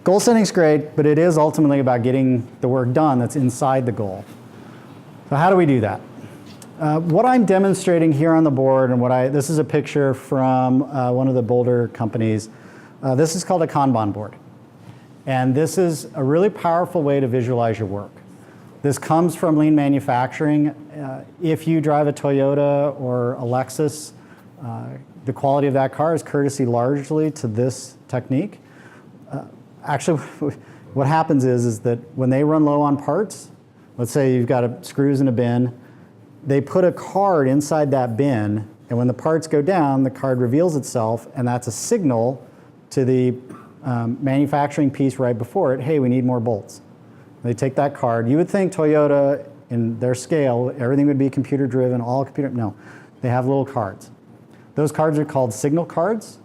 Goal setting's great, but it is ultimately about getting the work done that's inside the goal. So how do we do that? What I'm demonstrating here on the board, and this is a picture from one of the Boulder companies. This is called a Kanban board. And this is a really powerful way to visualize your work. This comes from lean manufacturing. If you drive a Toyota or a Lexus, the quality of that car is courtesy largely to this technique. Actually, what happens is that when they run low on parts, let's say you've got screws in a bin, they put a card inside that bin, and when the parts go down, the card reveals itself, and that's a signal to the manufacturing piece right before it, hey, we need more bolts. They take that card. You would think Toyota, in their scale, everything would be computer-driven, all computer. No, they have little cards. Those cards are called signal cards,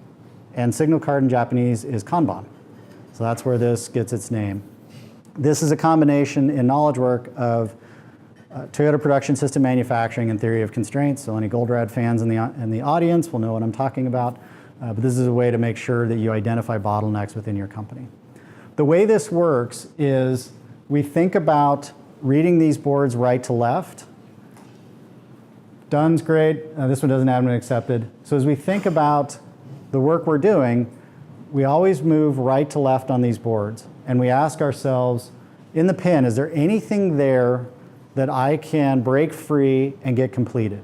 and signal card in Japanese is Kanban. So that's where this gets its name. This is a combination in knowledge work of Toyota production system manufacturing and theory of constraints. So any Goldrad fans in the audience will know what I'm talking about. But this is a way to make sure that you identify bottlenecks within your company. The way this works is we think about reading these boards right to left. Done's great. This one doesn't have been accepted. So as we think about the work we're doing, we always move right to left on these boards. And we ask ourselves, in the pin, is there anything there that I can break free and get completed?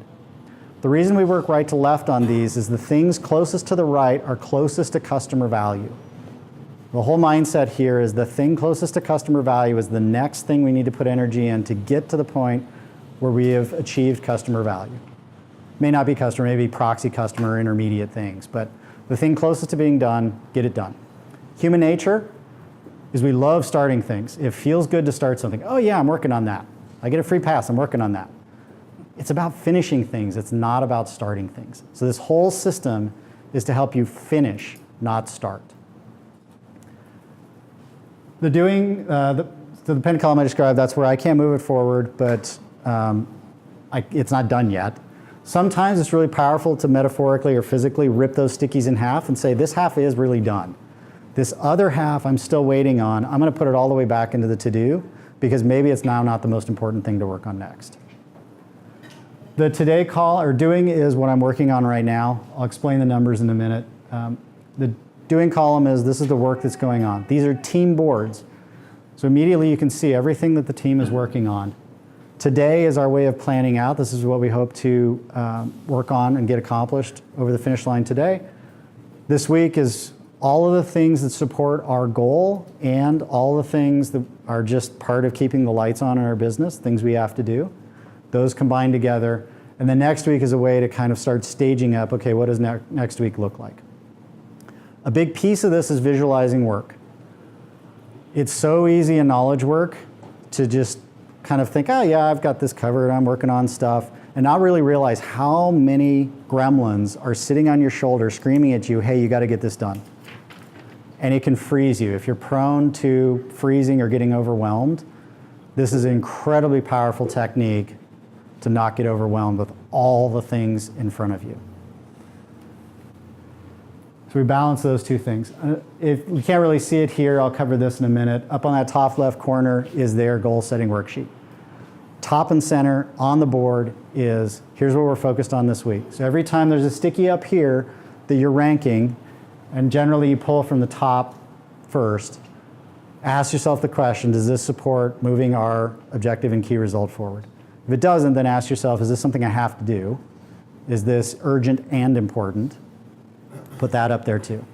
The reason we work right to left on these is the things closest to the right are closest to customer value. The whole mindset here is the thing closest to customer value is the next thing we need to put energy in to get to the point where we have achieved customer value. May not be customer, maybe proxy customer, intermediate things, but the thing closest to being done, get it done. Human nature is we love starting things. It feels good to start something. Oh yeah, I'm working on that. I get a free pass, I'm working on that. It's about finishing things, it's not about starting things. So this whole system is to help you finish, not start. The doing, so the pen column I described, that's where I can't move it forward, but it's not done yet. Sometimes it's really powerful to metaphorically or physically rip those stickies in half and say, this half is really done. This other half I'm still waiting on. I'm going to put it all the way back into the to-do because maybe it's now not the most important thing to work on next. The today call or doing is what I'm working on right now. I'll explain the numbers in a minute. The doing column is this is the work that's going on. These are team boards. So immediately you can see everything that the team is working on. Today is our way of planning out. This is what we hope to work on and get accomplished over the finish line today. This week is all of the things that support our goal and all the things that are just part of keeping the lights on in our business, things we have to do. Those combine together. And then next week is a way to kind of start staging up, okay, what does next week look like? A big piece of this is visualizing work. It's so easy in knowledge work to just kind of think, oh yeah, I've got this covered, I'm working on stuff, and not really realize how many gremlins are sitting on your shoulder screaming at you, hey, you got to get this done. And it can freeze you. If you're prone to freezing or getting overwhelmed, this is an incredibly powerful technique to not get overwhelmed with all the things in front of you. So we balance those two things. If we can't really see it here, I'll cover this in a minute. Up on that top left corner is their goal setting worksheet. Top and center on the board is, here's what we're focused on this week. So every time there's a sticky up here that you're ranking, and generally you pull from the top first, ask yourself the question, does this support moving our objective and key result forward? If it doesn't, then ask yourself, is this something I have to do? Is this urgent and important? Put that up there too.